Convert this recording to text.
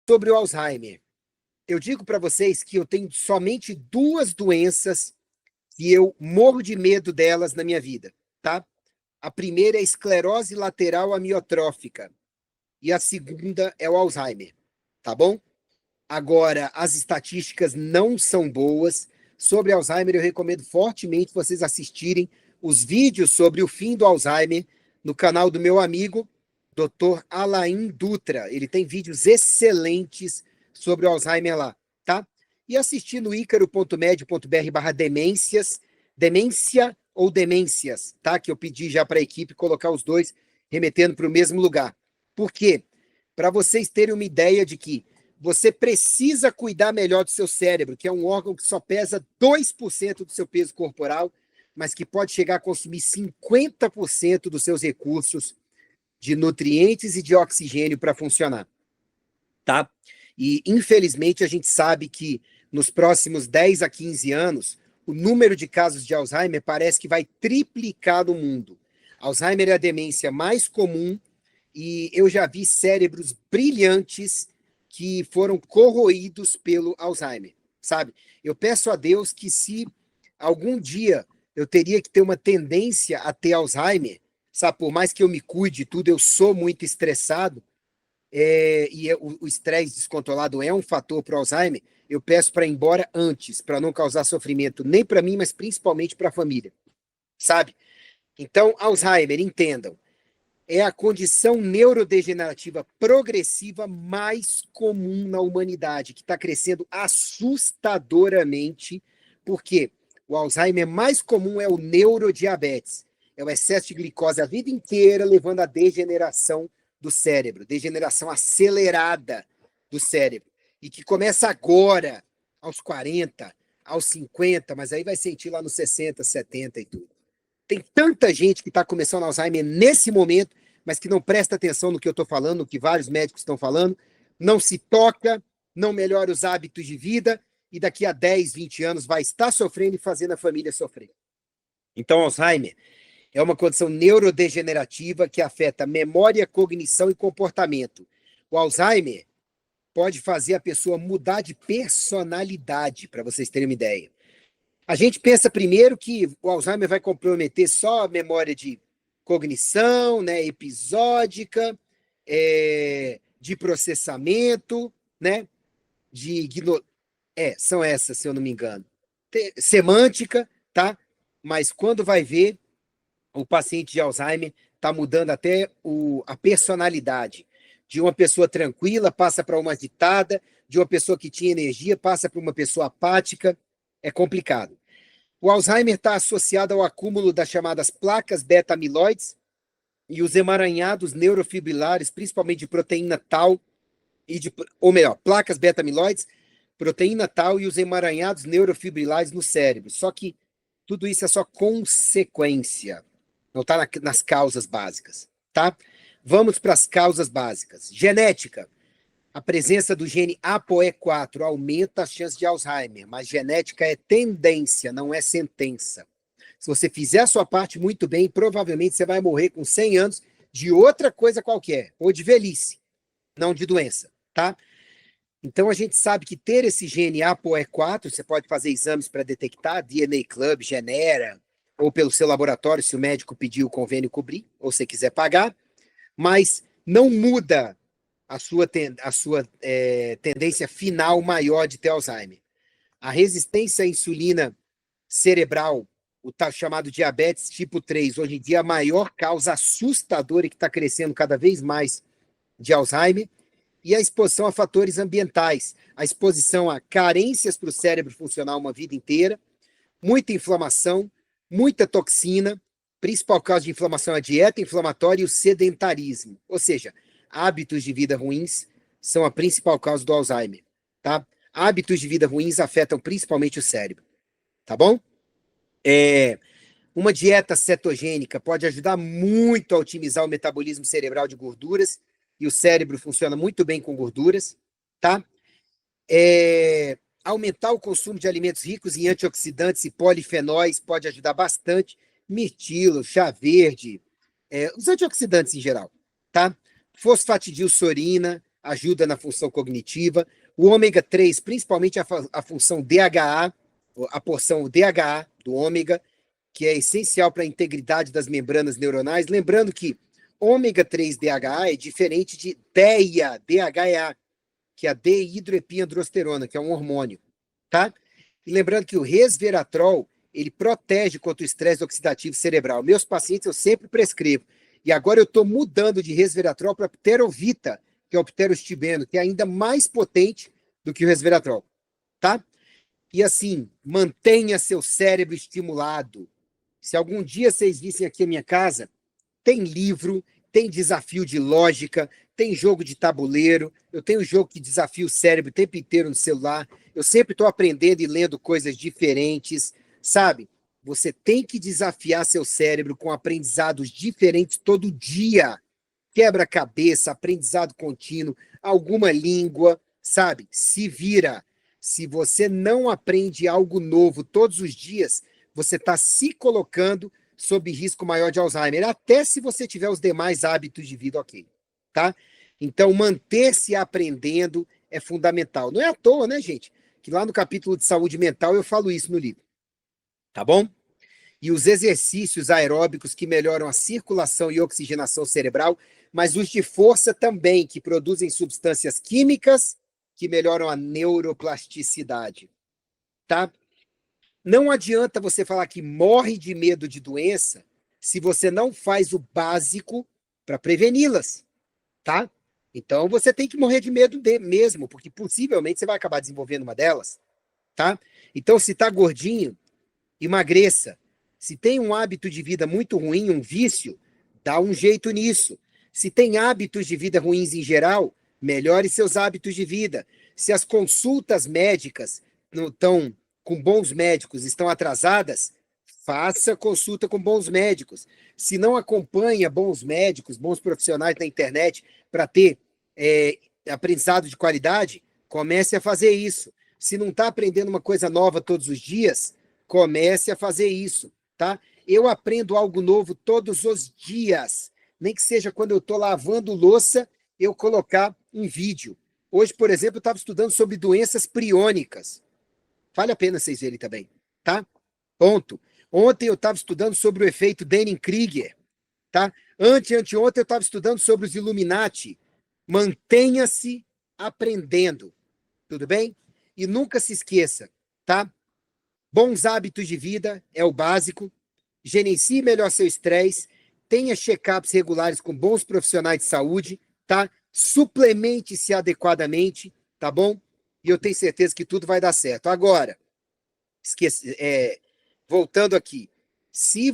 Sobre o Alzheimer, eu digo para vocês que eu tenho somente duas doenças que eu morro de medo delas na minha vida, tá? A primeira é a esclerose lateral amiotrófica e a segunda é o Alzheimer, tá bom? Agora, as estatísticas não são boas. Sobre Alzheimer, eu recomendo fortemente vocês assistirem os vídeos sobre o fim do Alzheimer no canal do meu amigo, Dr. Alain Dutra. Ele tem vídeos excelentes sobre o Alzheimer lá, tá? E assistir no icaro.med.br/demências, demência ou demências, tá? Que eu pedi já para a equipe colocar os dois remetendo para o mesmo lugar. Por quê? Para vocês terem uma ideia de que você precisa cuidar melhor do seu cérebro, que é um órgão que só pesa 2% do seu peso corporal, mas que pode chegar a consumir 50% dos seus recursos de nutrientes e de oxigênio para funcionar, tá? E, infelizmente, a gente sabe que nos próximos 10 a 15 anos, o número de casos de Alzheimer parece que vai triplicar no mundo. Alzheimer é a demência mais comum e eu já vi cérebros brilhantes que foram corroídos pelo Alzheimer, sabe? Eu peço a Deus que se algum dia eu teria que ter uma tendência a ter Alzheimer, sabe? Por mais que eu me cuide de tudo, eu sou muito estressado, o estresse descontrolado é um fator para o Alzheimer, eu peço para ir embora antes, para não causar sofrimento nem para mim, mas principalmente para a família, sabe? Então, Alzheimer, entendam, é a condição neurodegenerativa progressiva mais comum na humanidade, que está crescendo assustadoramente, porque o Alzheimer mais comum é o neurodiabetes, é o excesso de glicose a vida inteira, levando à degeneração do cérebro, degeneração acelerada do cérebro, e que começa agora, aos 40, aos 50, mas aí vai sentir lá nos 60, 70 e tudo. Tem tanta gente que está começando Alzheimer nesse momento, mas que não presta atenção no que eu estou falando, no que vários médicos estão falando, não se toca, não melhora os hábitos de vida, e daqui a 10, 20 anos vai estar sofrendo e fazendo a família sofrer. Então, Alzheimer é uma condição neurodegenerativa que afeta memória, cognição e comportamento. O Alzheimer pode fazer a pessoa mudar de personalidade, para vocês terem uma ideia. A gente pensa primeiro que o Alzheimer vai comprometer só a memória de cognição, né, episódica, de processamento, né, são essas, se eu não me engano. Semântica, tá? Mas quando vai ver, o paciente de Alzheimer está mudando até a personalidade. De uma pessoa tranquila, passa para uma agitada, de uma pessoa que tinha energia, passa para uma pessoa apática. É complicado. O Alzheimer está associado ao acúmulo das chamadas placas beta-amiloides e os emaranhados neurofibrilares, principalmente de proteína tau, placas beta-amiloides, proteína tau e os emaranhados neurofibrilares no cérebro. Só que tudo isso é só consequência, não está nas causas básicas, tá? Vamos para as causas básicas. Genética. A presença do gene ApoE4 aumenta as chances de Alzheimer, mas genética é tendência, não é sentença. Se você fizer a sua parte muito bem, provavelmente você vai morrer com 100 anos de outra coisa qualquer, ou de velhice, não de doença, tá? Então, a gente sabe que ter esse gene ApoE4, você pode fazer exames para detectar, DNA Club, Genera, ou pelo seu laboratório, se o médico pedir o convênio cobrir, ou se quiser pagar, mas não muda a sua tendência final maior de ter Alzheimer. A resistência à insulina cerebral, o chamado diabetes tipo 3, hoje em dia é a maior causa assustadora e que está crescendo cada vez mais de Alzheimer, e a exposição a fatores ambientais, a exposição a carências para o cérebro funcionar uma vida inteira, muita inflamação, muita toxina, principal causa de inflamação é a dieta inflamatória e o sedentarismo, ou seja, hábitos de vida ruins são a principal causa do Alzheimer, tá? Hábitos de vida ruins afetam principalmente o cérebro, tá bom? Uma dieta cetogênica pode ajudar muito a otimizar o metabolismo cerebral de gorduras e o cérebro funciona muito bem com gorduras, tá? Aumentar o consumo de alimentos ricos em antioxidantes e polifenóis pode ajudar bastante, mirtilo, chá verde, os antioxidantes em geral, tá? Fosfatidilsorina ajuda na função cognitiva. O ômega 3, principalmente a função DHA, a porção DHA do ômega, que é essencial para a integridade das membranas neuronais. Lembrando que ômega 3 DHA é diferente de DEA, DHEA, que é a dehidroepiandrosterona, que é um hormônio, tá? E lembrando que o resveratrol, ele protege contra o estresse oxidativo cerebral. Meus pacientes eu sempre prescrevo. E agora eu estou mudando de resveratrol para pterovita, que é o pterostibeno, que é ainda mais potente do que o resveratrol, tá? E assim, mantenha seu cérebro estimulado. Se algum dia vocês vissem aqui a minha casa, tem livro, tem desafio de lógica, tem jogo de tabuleiro, eu tenho jogo que desafia o cérebro o tempo inteiro no celular, eu sempre estou aprendendo e lendo coisas diferentes, sabe? Você tem que desafiar seu cérebro com aprendizados diferentes todo dia. Quebra-cabeça, aprendizado contínuo, alguma língua, sabe? Se vira. Se você não aprende algo novo todos os dias, você está se colocando sob risco maior de Alzheimer, até se você tiver os demais hábitos de vida ok, tá? Então, manter-se aprendendo é fundamental. Não é à toa, né, gente? Que lá no capítulo de saúde mental eu falo isso no livro, tá bom? E os exercícios aeróbicos que melhoram a circulação e oxigenação cerebral, mas os de força também, que produzem substâncias químicas que melhoram a neuroplasticidade, tá? Não adianta você falar que morre de medo de doença se você não faz o básico para preveni-las, tá? Então, você tem que morrer de medo mesmo, porque possivelmente você vai acabar desenvolvendo uma delas, tá? Então, se está gordinho, emagreça. Se tem um hábito de vida muito ruim, um vício, dá um jeito nisso. Se tem hábitos de vida ruins em geral, melhore seus hábitos de vida. Se as consultas médicas não estão com bons médicos, estão atrasadas, faça consulta com bons médicos. Se não acompanha bons médicos, bons profissionais na internet para ter aprendizado de qualidade, comece a fazer isso. Se não está aprendendo uma coisa nova todos os dias, comece a fazer isso, tá? Eu aprendo algo novo todos os dias, nem que seja quando eu estou lavando louça, eu colocar um vídeo. Hoje, por exemplo, eu estava estudando sobre doenças priônicas. Vale a pena vocês verem também, tá? Ponto. Ontem eu estava estudando sobre o efeito Dunning-Kruger, tá? Anteontem eu estava estudando sobre os Illuminati. Mantenha-se aprendendo, tudo bem? E nunca se esqueça, tá? Bons hábitos de vida é o básico. Gerencie melhor seu estresse. Tenha check-ups regulares com bons profissionais de saúde, tá? Suplemente-se adequadamente, tá bom? E eu tenho certeza que tudo vai dar certo. Agora, voltando aqui, se